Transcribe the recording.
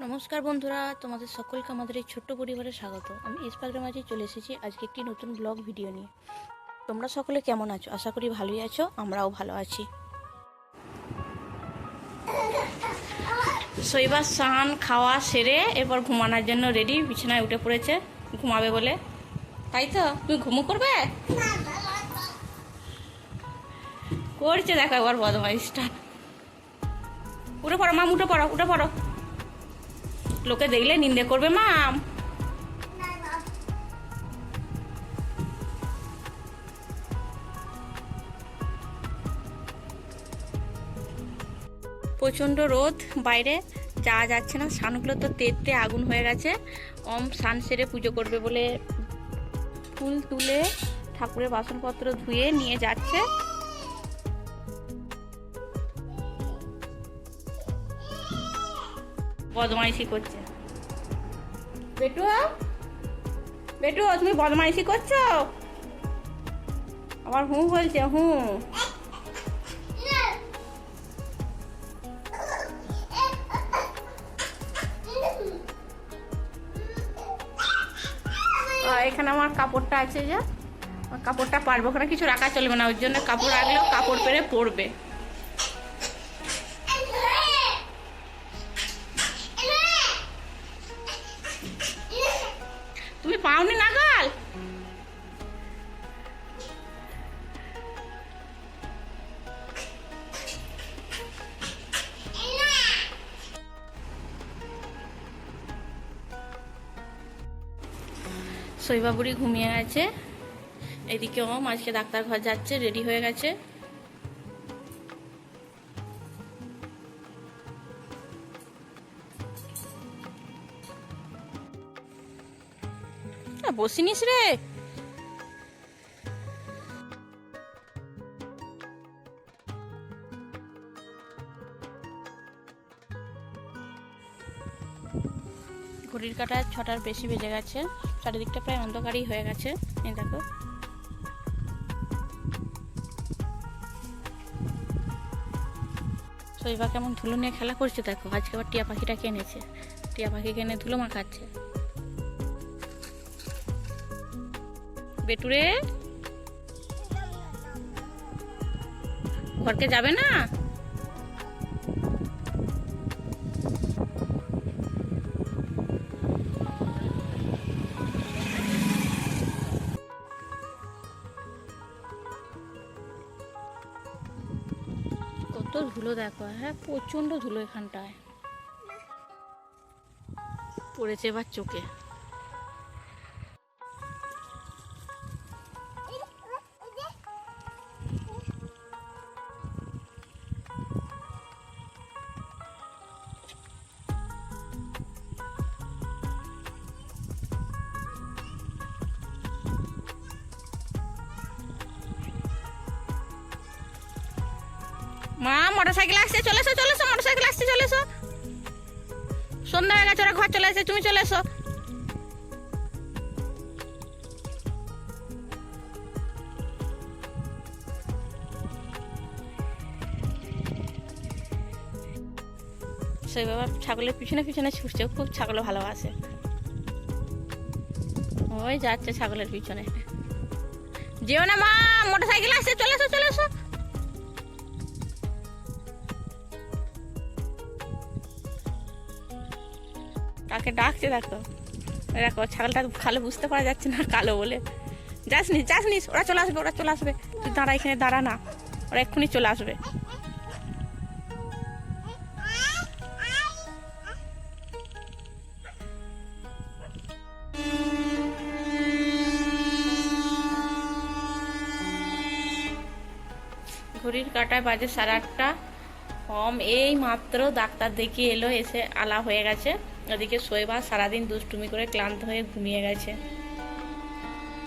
নমস্কার বন্ধুরা, তোমাদের সকলকে আমাদের এই ছোট্ট পরিবারে স্বাগত। আমি ইস্পাগ্রাম মাঝে চলে এসেছি আজকে একটি নতুন ব্লগ ভিডিও নিয়ে। তোমরা সকলে কেমন আছো? আশা করি ভালোই আছো, আমরাও ভালো আছি। শৈবাস স্নান খাওয়া সেরে এরপর ঘুমানোর জন্য রেডি, বিছানায় উঠে পড়েছে ঘুমাবে বলে। তাই তো, তুমি ঘুমো করবে? করছে দেখো একবার বদমাইশটা। উঠে পড়ো মাম, উঠে পড়ো, উঠে পড়ো। লোকে দেখলে নিন্দে করবে মাম। প্রচণ্ড রোদ, বাইরে যাওয়া যাচ্ছে না। স্নানগুলো তো তেতে আগুন হয়ে গেছে। স্নান সেরে পুজো করবে বলে ফুল তুলে ঠাকুরের বাসনপত্র ধুয়ে নিয়ে যাচ্ছে। বদমাইশি করছে। বেটু, বেটু তুমি বদমাইশি করছো? আবার হুঁ বলছে, হুঁ। এখানে আমার কাপড়টা আছে, যে কাপড়টা পারবো, ওখানে কিছু রাখা চলবে না, ওই জন্য কাপড় রাখলেও কাপড় পেরে পরবে। তুমি পাওনি নাগাল? শৈবাবুড়ি ঘুমিয়ে গেছে। এদিকে আজকে ডাক্তার ঘর যাচ্ছে, রেডি হয়ে গেছে। বসিনিস রে। ঘড়ির কাঁটায় 6টার বেশি বেজে গেছে। চারিদিকটা প্রায় অন্ধকারই হয়ে গেছে। এই দেখো, শৈবা কেমন ধুলো নিয়ে খেলা করছে দেখো। আজকে আবার টিয়া পাখিটাকে এনেছে, টিয়া পাখিকে এনে ধুলো মাখাচ্ছে। বেটুরে, ঘরকে যাবে না? কত ধুলো দেখো। হ্যাঁ, প্রচন্ড ধুলো এখানটায় পড়েছে এবার চোখে। মা, মোটরসাইকেল আসছে, চলে এসো, চলে এসো, মোটরসাইকেল আসছে, চলে এসো। সন্ধ্যা হয়ে গেছে, ওরা ঘর চলে এসে, তুমি চলে এসো। সেই বাবা ছাগলের পিছনে পিছনে ছুটছে, খুব ছাগল ভালোবাসে। ওই যাচ্ছে ছাগলের পিছনে। যেও না মা, মোটরসাইকেল আসছে, চলে এসো, চলে এসো। কাকে ডাকছে দেখো। দেখো ছাগলটা ভালো বুঝতে পারা যাচ্ছে না কালো বলে। যাসনিস, যাসনিস, ওরা চলে আসবে, ওরা চলে আসবে। তুই দাঁড়া, এখানে দাঁড়া না, ওরা এক্ষুনি চলে আসবে। ঘড়ির কাঁটায় বাজে 8:30। এই মাত্র ডাক্তার দেখিয়ে এলো, এসে আলা হয়ে গেছে। ওদিকে শৈবাস সারাদিন দুষ্টুমি করে ক্লান্ত হয়ে ঘুমিয়ে গেছে।